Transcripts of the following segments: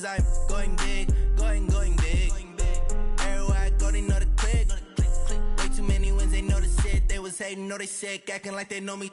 cause I'm going big, going big. Everywhere I go, they know the click. Way too many wins, they know the shit. They was hating, know they sick, acting like they know me.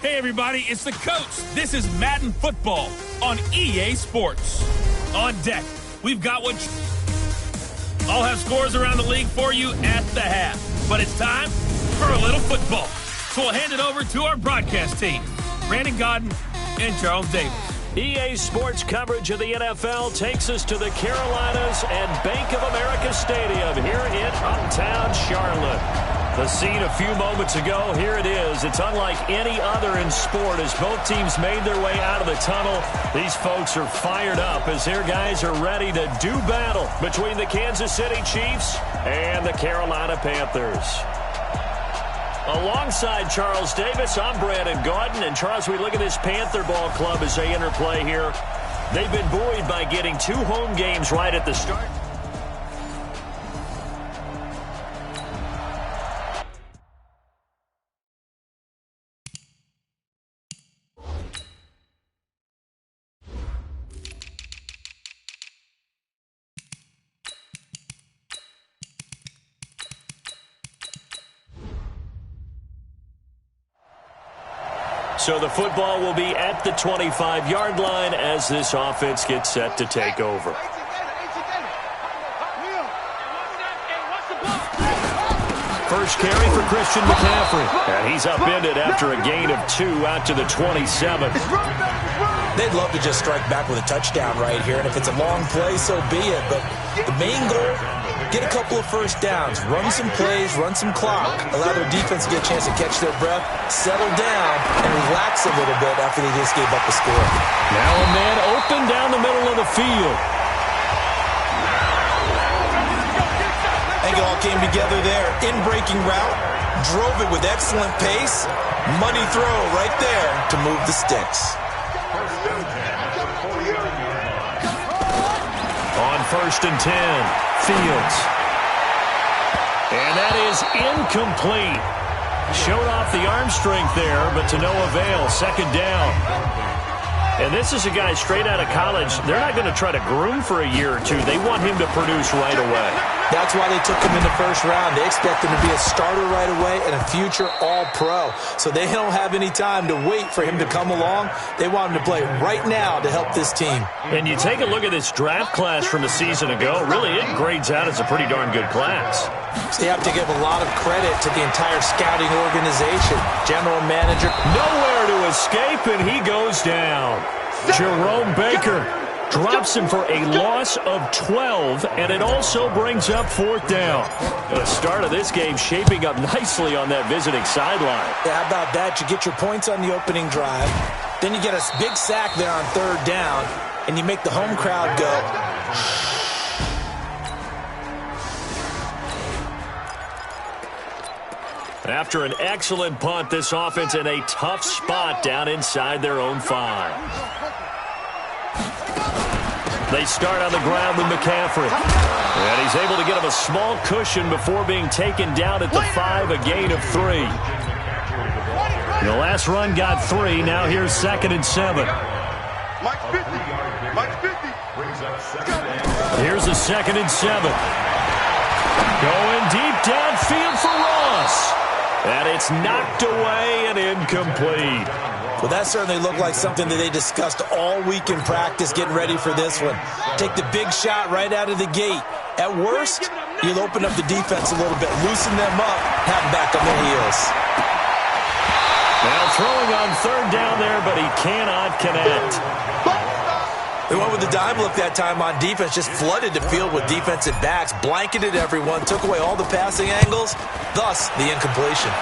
Hey everybody, it's the coach. This is Madden Football on EA Sports. On deck, we've got what I'll have scores around the league for you at the half. But it's time for a little football. So we'll hand it over to our broadcast team, Brandon Godden and Charles Davis. EA Sports coverage of the NFL takes us to the Carolinas and Bank of America Stadium here in uptown Charlotte. The scene a few moments ago, here it is. It's unlike any other in sport as both teams made their way out of the tunnel. These folks are fired up as their guys are ready to do battle between the Kansas City Chiefs and the Carolina Panthers. Alongside Charles Davis, I'm Brandon Gaudin. And Charles, we look at this Panther ball club as they enter play here. They've been buoyed by getting 2 home games right at the start. So the football will be at the 25-yard line as this offense gets set to take over. First carry for Christian McCaffrey. And he's upended after a gain of 2 out to the 27. They'd love to just strike back with a touchdown right here. And if it's a long play, so be it. But the main goal, get a couple of first downs, run some plays, run some clock, allow their defense to get a chance to catch their breath, settle down, and relax a little bit after they just gave up the score. Now a man open down the middle of the field. I think it all came together there. In-breaking route, drove it with excellent pace. Money throw right there to move the sticks. On 1st and 10, Fields. And that is incomplete. Showed off the arm strength there, but to no avail. 2nd down. And this is a guy straight out of college. They're not going to try to groom for a year or two. They want him to produce right away. That's why they took him in the first round. They expect him to be a starter right away and a future All-Pro. So they don't have any time to wait for him to come along. They want him to play right now to help this team. And you take a look at this draft class from a season ago. Really, it grades out as a pretty darn good class. So you have to give a lot of credit to the entire scouting organization. General manager. Nowhere to escape, and he goes down. Jerome Baker drops him for a loss of 12, and it also brings up 4th down. The start of this game shaping up nicely on that visiting sideline. Yeah, how about that? You get your points on the opening drive. Then you get a big sack there on 3rd down, and you make the home crowd go. After an excellent punt, this offense in a tough spot down inside their own 5. They start on the ground with McCaffrey. And he's able to get him a small cushion before being taken down at the 5, a gain of 3. The last run got 3. Now here's 2nd and 7. Here's a 2nd and 7. Going deep downfield for Ross. And it's knocked away and incomplete. Well, that certainly looked like something that they discussed all week in practice getting ready for this one. Take the big shot right out of the gate. At worst, you'll open up the defense a little bit, loosen them up, have them back on their heels. Now throwing on 3rd down there, but he cannot connect. They went with the dime look that time on defense, just flooded the field with defensive backs, blanketed everyone, took away all the passing angles, thus the incompletion.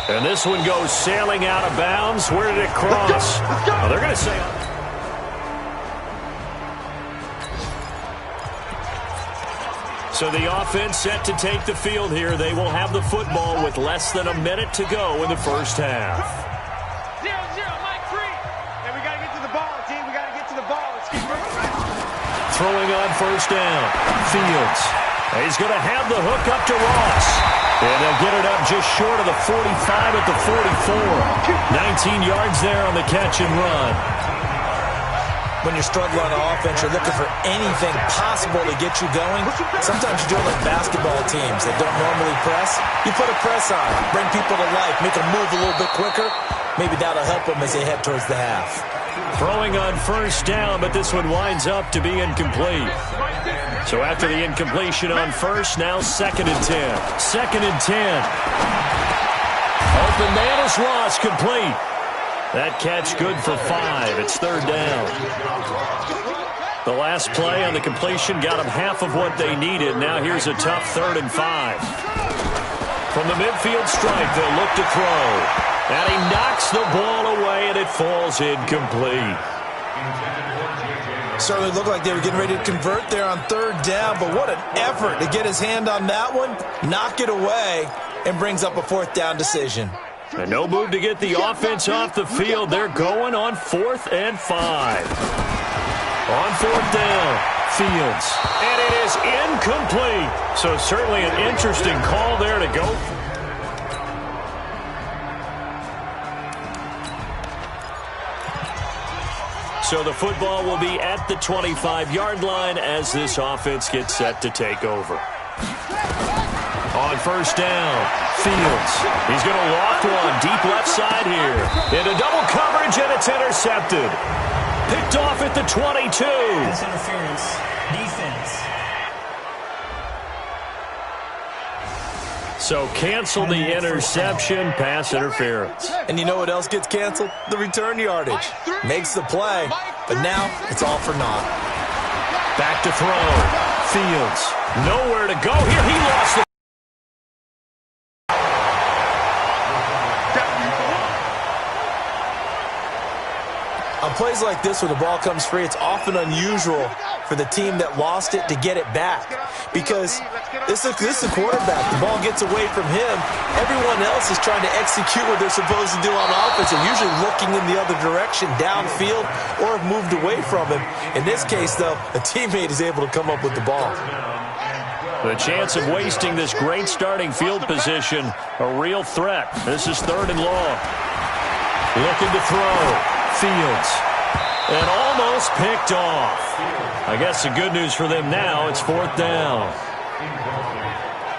And this one goes sailing out of bounds. Where did it cross? Oh, they're going to say... So the offense set to take the field here. They will have the football with less than a minute to go in the first half. 0-0, Mike 3. And we got to get to the ball, team. We got to get to the ball. Let's keep moving. Throwing on 1st down. Fields. He's going to have the hook up to Ross. And they'll get it up just short of the 45 at the 44. 19 yards there on the catch and run. When you're struggling on offense, you're looking for anything possible to get you going. Sometimes you do it like basketball teams that don't normally press. You put a press on, bring people to life, make them move a little bit quicker. Maybe that'll help them as they head towards the half. Throwing on 1st down, but this one winds up to be incomplete. So after the incompletion on 1st, now 2nd and 10. 2nd and 10. Open man is Ross, complete. That catch good for 5. It's 3rd down. The last play on the completion got them half of what they needed. Now here's a tough 3rd and 5. From the midfield stripe, they'll look to throw. And he knocks the ball away, and it falls incomplete. Certainly looked like they were getting ready to convert there on 3rd down, but what an effort to get his hand on that one, knock it away, and brings up a 4th down decision. And no move to get the offense off the field. They're going on 4th and 5. On 4th down, Fields. And it is incomplete. So certainly an interesting call there to go. So the football will be at the 25-yard line as this offense gets set to take over. On 1st down, Fields. He's going to loft one deep left side here. Into double coverage, and it's intercepted. Picked off at the 22. Pass interference. Defense. So cancel the interception, pass interference. And you know what else gets canceled? The return yardage. Makes the play, but now it's all for naught. Back to throw. Fields. Nowhere to go here. He lost it. On plays like this where the ball comes free, it's often unusual for the team that lost it to get it back. Because this is the quarterback. The ball gets away from him. Everyone else is trying to execute what they're supposed to do on offense. They're usually looking in the other direction, downfield, or have moved away from him. In this case, though, a teammate is able to come up with the ball. The chance of wasting this great starting field position, a real threat. This is 3rd and long. Looking to throw. Fields. And almost picked off. I guess the good news for them now, it's 4th down.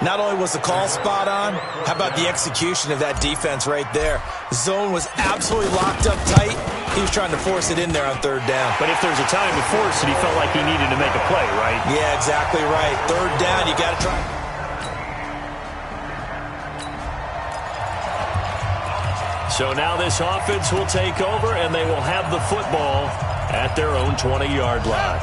Not only was the call spot on, how about the execution of that defense right there? The zone was absolutely locked up tight. He was trying to force it in there on 3rd down. But if there's a time to force it, he felt like he needed to make a play, right? Yeah, exactly right. 3rd down, you got to try. So now this offense will take over, and they will have the football at their own 20-yard line.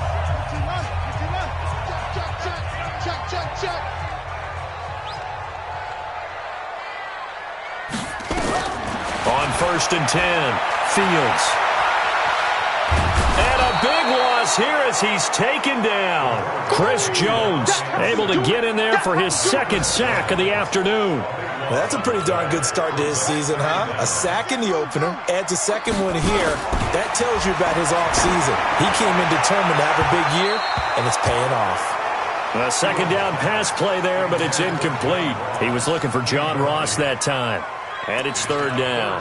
On 1st and 10, Fields. And a big loss here as he's taken down. Chris Jones able to get in there for his 2nd sack of the afternoon. Well, that's a pretty darn good start to his season, huh? A sack in the opener, adds a 2nd one here. That tells you about his offseason. He came in determined to have a big year, and it's paying off. A 2nd down pass play there, but it's incomplete. He was looking for John Ross that time. And it's 3rd down.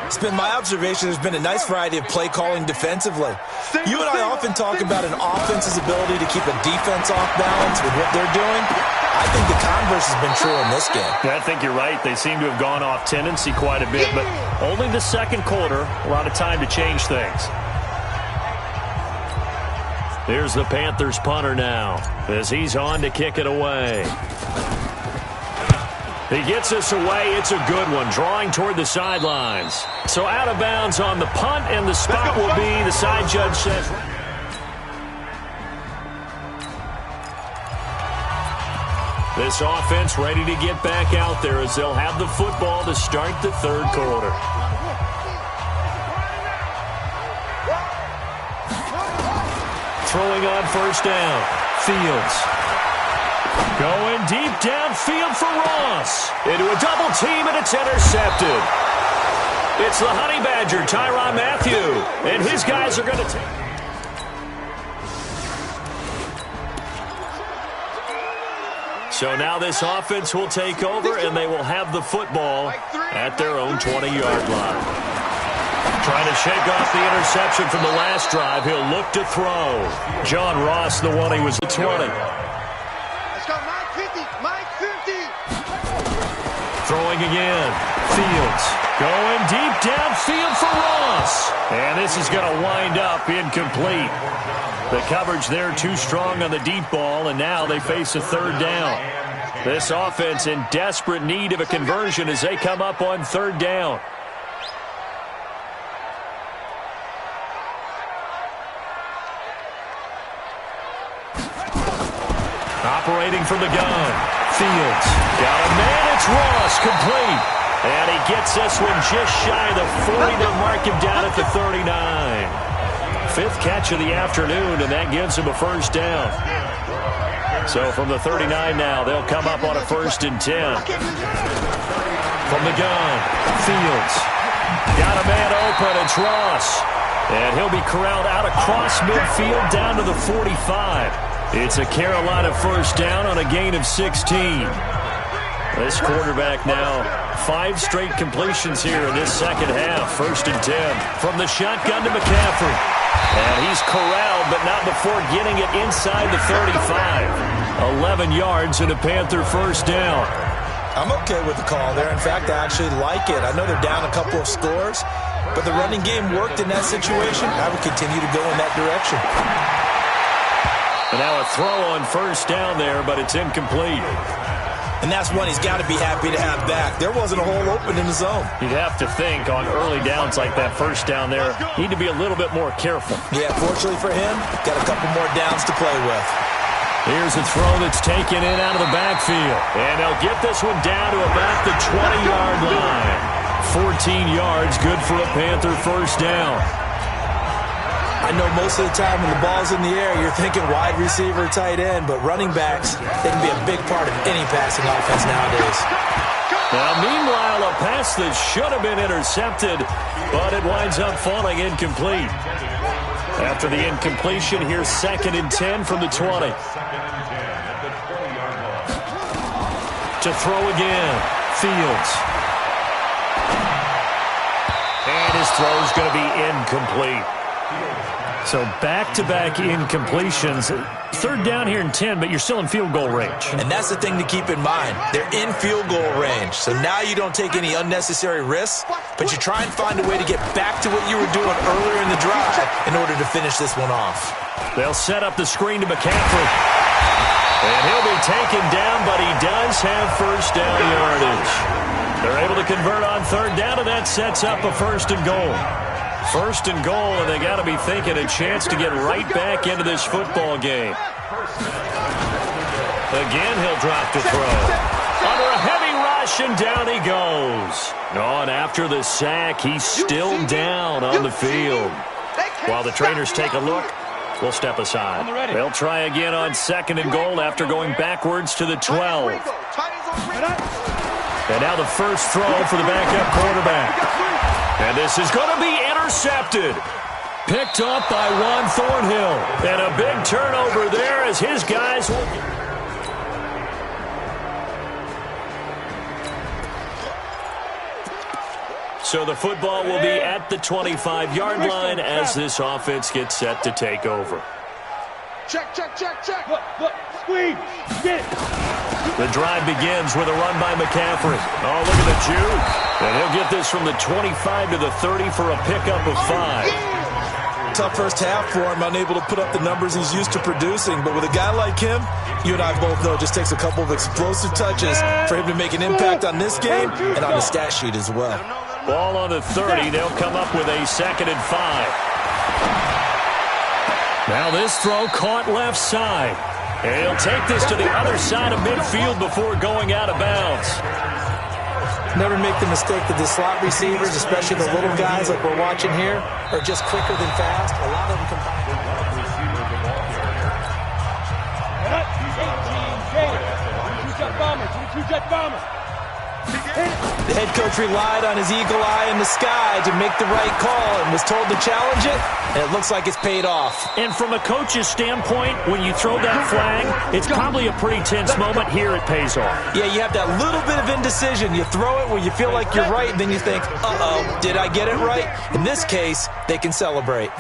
It's been my observation there's been a nice variety of play calling defensively. You and I often talk about an offense's ability to keep a defense off balance with what they're doing. I think the converse has been true in this game. Yeah, I think you're right. They seem to have gone off tendency quite a bit, but only the 2nd quarter, a lot of time to change things. Here's the Panthers punter now as he's on to kick it away. He gets us away. It's a good one, drawing toward the sidelines. So out of bounds on the punt, and the spot will be, the side judge says. This offense ready to get back out there as they'll have the football to start the 3rd quarter. Throwing on 1st down, Fields. Going deep downfield for Ross. Into a double team, and it's intercepted. It's the Honey Badger, Tyrann Mathieu, and his guys are going to take. So now this offense will take over, and they will have the football at their own 20-yard line. Trying to shake off the interception from the last drive. He'll look to throw. John Ross, the one he was at 20. Throwing again. Fields going deep downfield for Ross. And this is going to wind up incomplete. The coverage there too strong on the deep ball, and now they face a 3rd down. This offense in desperate need of a conversion as they come up on 3rd down. Operating from the gun. Fields. Got a man. It's Ross. Complete. And he gets this one just shy of the 40. They'll mark him down at the 39. 5th catch of the afternoon, and that gives him a 1st down. So from the 39 now, they'll come up on a 1st and 10. From the gun. Fields. Got a man open. It's Ross. And he'll be corralled out across midfield down to the 45. It's a Carolina 1st down on a gain of 16. This quarterback now, 5 straight completions here in this 2nd half. 1st and 10. From the shotgun to McCaffrey. And he's corralled, but not before getting it inside the 35. 11 yards and a Panther 1st down. I'm okay with the call there. In fact, I actually like it. I know they're down a couple of scores, but the running game worked in that situation. I would continue to go in that direction. And now a throw on 1st down there, but it's incomplete. And that's one he's got to be happy to have back. There wasn't a hole open in the zone. You'd have to think on early downs like that 1st down there, need to be a little bit more careful. Yeah, fortunately for him, got a couple more downs to play with. Here's a throw that's taken in out of the backfield. And they'll get this one down to about the 20-yard line. 14 yards, good for a Panther 1st down. I know most of the time when the ball's in the air, you're thinking wide receiver, tight end, but running backs, they can be a big part of any passing offense nowadays. Now, meanwhile, a pass that should have been intercepted, but it winds up falling incomplete. After the incompletion, here's 2nd and 10 from the 20. To throw again, Fields. And his throw is going to be incomplete. So back-to-back incompletions. Third down here in 10, but you're still in field goal range. And that's the thing to keep in mind. They're in field goal range. So now you don't take any unnecessary risks, but you try and find a way to get back to what you were doing earlier in the drive in order to finish this one off. They'll set up the screen to McCaffrey. And he'll be taken down, but he does have first down yardage. They're able to convert on third down, and that sets up a first and goal. First and goal, and they got to be thinking a chance to get right back into this football game. Again, he'll drop to throw. Under a heavy rush, and down he goes. Oh, and after the sack, he's still down on the field. While the trainers take a look, we'll step aside. They'll try again on second and goal after going backwards to the 12. And now the first throw for the backup quarterback. And this is going to be intercepted. Picked up by Juan Thornhill. And a big turnover there as his guys will... So the football will be at the 25-yard line as this offense gets set to take over. Check, check, check, check. Look, squeeze. Get it. The drive begins with a run by McCaffrey. Oh, look at the juke. And he'll get this from the 25 to the 30 for a pickup of 5. Tough first half for him, unable to put up the numbers he's used to producing. But with a guy like him, you and I both know it just takes a couple of explosive touches for him to make an impact on this game and on the stat sheet as well. Ball on the 30. They'll come up with a 2nd and 5. Now this throw caught left side. And he'll take this to the other side of midfield before going out of bounds. Never make the mistake that the slot receivers, especially the little guys like we're watching here, are just quicker than fast. A lot of them combine. The head coach relied on his eagle eye in the sky to make the right call and was told to challenge it, and it looks like it's paid off. And from a coach's standpoint, when you throw that flag, it's probably a pretty tense moment. Here it pays off. Yeah, you have that little bit of indecision. You throw it where you feel like you're right, and then you think, uh-oh, did I get it right? In this case, they can celebrate.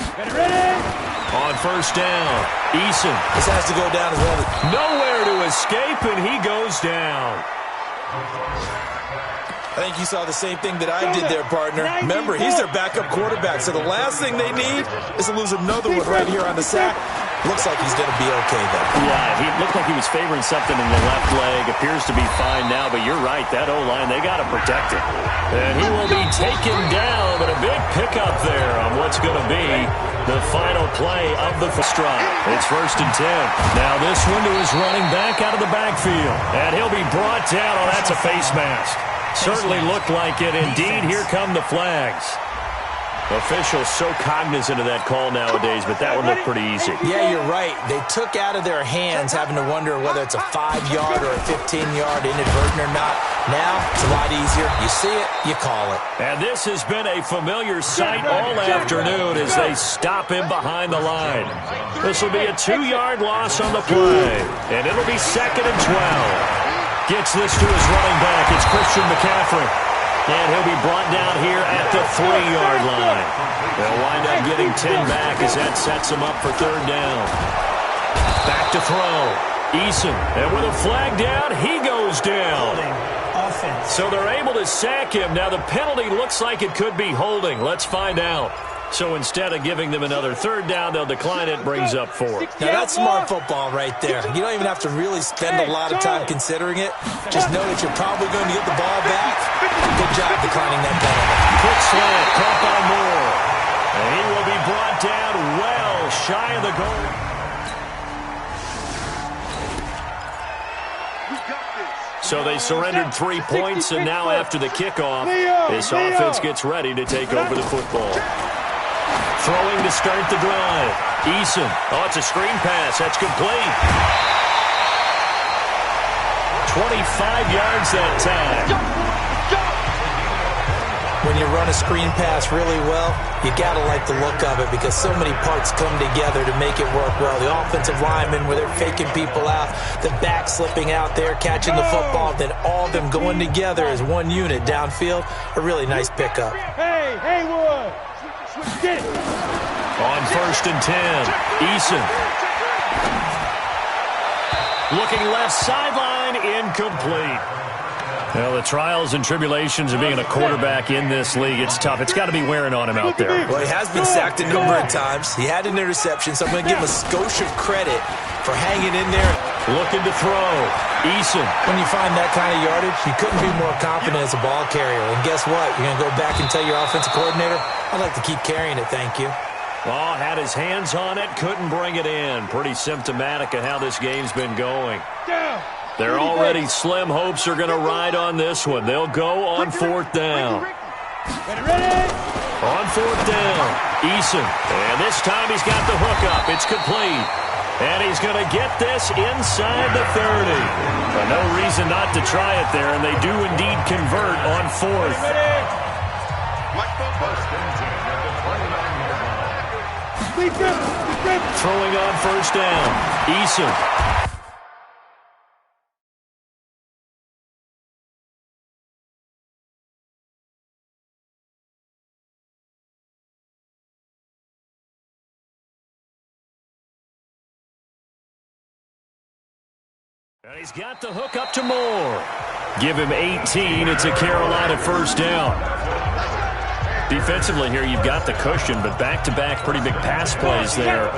On first down, Eason. This has to go down as well. Nowhere to escape, and he goes down. I think you saw the same thing that I did there, partner. Remember, he's their backup quarterback, so the last thing they need is to lose another one right here on the sack. Looks like he's going to be okay, though. Yeah, he looked like he was favoring something in the left leg. Appears to be fine now, but you're right. That O-line, they got to protect it. And he will be taken down, but a big pickup there on what's going to be the final play of the first drive. It's 1st and 10. Now this window is running back out of the backfield. And he'll be brought down. Oh, that's a face mask. Certainly looked like it. Indeed, here come the flags. Officials so cognizant of that call nowadays, but that one looked pretty easy. Yeah, you're right. They took out of their hands having to wonder whether it's a 5-yard or a 15-yard inadvertent or not. Now, it's a lot easier. You see it, you call it. And this has been a familiar sight all afternoon as they stop him behind the line. This will be a 2-yard loss on the play, and it'll be 2nd and 12. Gets this to his running back. It's Christian McCaffrey. And he'll be brought down here at the 3-yard line. They'll wind up getting 10 back as that sets them up for 3rd down. Back to throw. Eason. And with a flag down, he goes down. So they're able to sack him. Now the penalty looks like it could be holding. Let's find out. So instead of giving them another 3rd down, they'll decline it, brings up 4. Now that's smart football right there. You don't even have to really spend a lot of time considering it. Just know that you're probably going to get the ball back. Good job declining that penalty. Quick slant, caught by Moore. And he will be brought down well shy of the goal. So they surrendered 3 points, and now after the kickoff, this offense gets ready to take over the football. Throwing to start the drive. Eason. Oh, it's a screen pass. That's complete. 25 yards that time. When you run a screen pass really well, you got to like the look of it because so many parts come together to make it work well. The offensive linemen, where they're faking people out, the back slipping out there, catching the football, then all of them going together as one unit downfield. A really nice pickup. Hey, Haywood! Get it! On 1st and 10, Eason. Looking left sideline, incomplete. Well, the trials and tribulations of being a quarterback in this league, it's tough. It's got to be wearing on him out there. Well, he has been sacked a number of times. He had an interception, so I'm going to give him a skosh of credit for hanging in there. Looking to throw. Eason. When you find that kind of yardage, you couldn't be more confident as a ball carrier. And guess what? You're going to go back and tell your offensive coordinator, I'd like to keep carrying it, thank you. Oh, had his hands on it, couldn't bring it in. Pretty symptomatic of how this game's been going. They're already slim hopes are going to ride on this one. They'll go on 4th down. On 4th down, Eason. And this time he's got the hook up. It's complete. And he's going to get this inside the 30. But no reason not to try it there, and they do indeed convert on 4th. Throwing on 1st down, Eason. And he's got the hook up to Moore. Give him 18. It's a Carolina 1st down. Defensively here, you've got the cushion, but back-to-back pretty big pass plays there.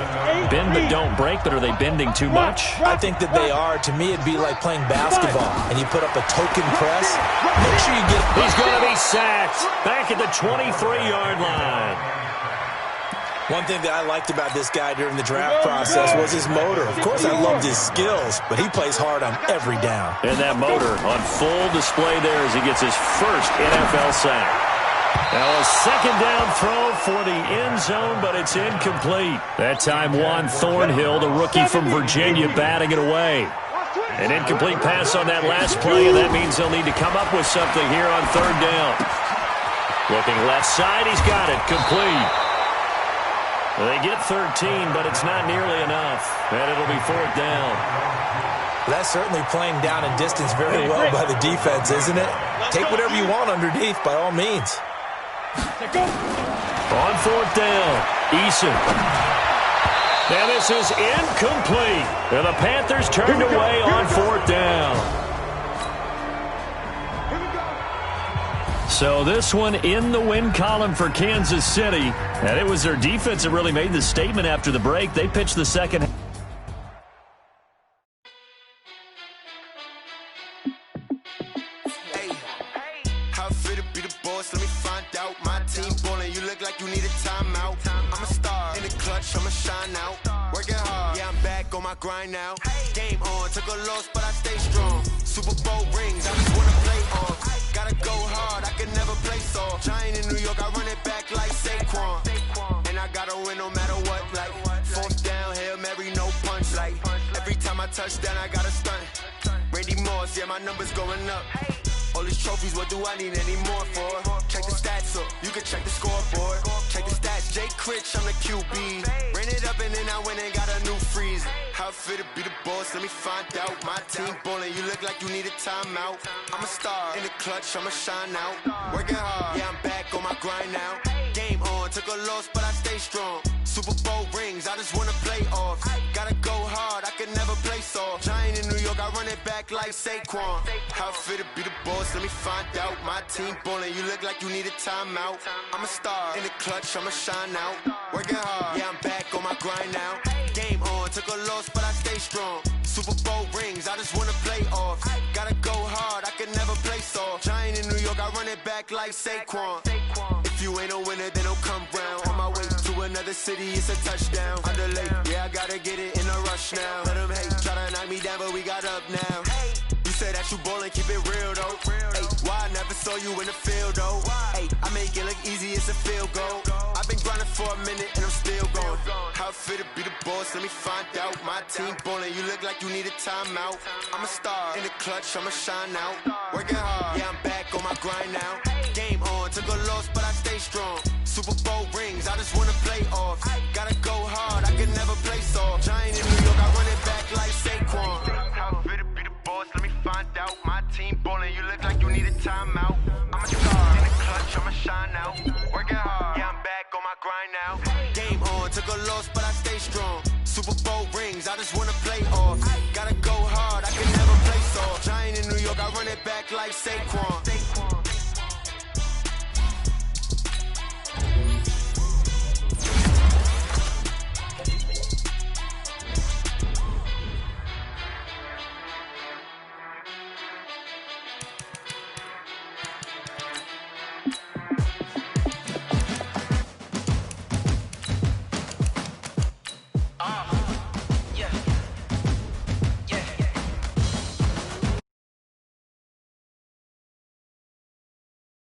Bend but don't break, but are they bending too much? I think that they are. To me, it'd be like playing basketball, and you put up a token press. Make sure you get... He's going to be sacked back at the 23-yard line. One thing that I liked about this guy during the draft process was his motor. Of course, I loved his skills, but he plays hard on every down. And that motor on full display there as he gets his first NFL sack. Now a 2nd down throw for the end zone, but it's incomplete. That time Juan Thornhill, the rookie from Virginia, batting it away. An incomplete pass on that last play, and that means they'll need to come up with something here on 3rd down. Looking left side, he's got it, complete. They get 13, but it's not nearly enough. And it'll be 4th down. That's certainly playing down and distance very well by the defense, isn't it? Take whatever you want underneath, by all means. On 4th down, Eason. Now this is incomplete. And the Panthers turned away on 4th down. So this one in the win column for Kansas City. And it was their defense that really made the statement after the break. They pitched the second. Hey, how fit to be the boss? Let me find out. My team ballin', you look like you need a timeout. I'm a star in the clutch, I'ma shine out. Working hard, yeah, I'm back on my grind now. Game on, took a loss, but I stay strong. Super Bowl rings, I just wanna play off. Gotta go hard, I can never play soft. Giant in New York, I run it back like Saquon. And I gotta win no matter what, like 4th down, Hail Mary, no punch. Like every time I touch down, I gotta stunt. Randy Moss, yeah, my numbers going up. All these trophies, what do I need any more for? Check the stats up, you can check the scoreboard. Check the stats, Jay Critch, I'm the QB. Ran it up and then I went and got a new freeze. How fit to be the boss, let me find out. My team ballin', you look like you need a timeout. I'm a star in the clutch, I'ma shine out. Working hard, yeah, I'm back on my grind now. Game on, took a loss, but I stay strong. Super Bowl rings, I just wanna play off. Gotta go hard, I can never play soft. Giant in New York, I run it back like Saquon. How fit to be the boss, let me find out. My team ballin', you look like you need a timeout. I'm a star in the clutch, I'ma shine out. Working hard, yeah, I'm back on my grind now. Game on, took a loss, but I stay strong. Super Bowl rings, I just wanna play off. Gotta go hard, I can never play soft. Giant in New York, I run it back like Saquon. If you ain't a winner, then don't come round. On my way to another city, it's a touchdown. Underlay, yeah, I gotta get it in a rush now. Let them hate, try to knock me down, but we got up now. You say that you ballin', keep it real though. Hey, why I never saw you in the field though? Hey, I make it look easy, it's a field goal. I've been grinding for a minute and I'm still going. How fit to be the boss, let me find out. My team ballin', you look like you need a timeout. I'm a star in the clutch, I'ma shine out. Working hard, yeah, I'm back on my grind now. Game on, took a loss, but I stay strong. Super Bowl rings, I just wanna play off. Gotta go hard, I can never play soft. Giant in New York, I run it back like Saquon. How fit to be the boss, let me find out. My team ballin', you look like you need a timeout. I'm a star in the clutch, I'ma shine out. Working hard, yeah, I'm back on my grind now. Game on, York, I run it back like Saquon.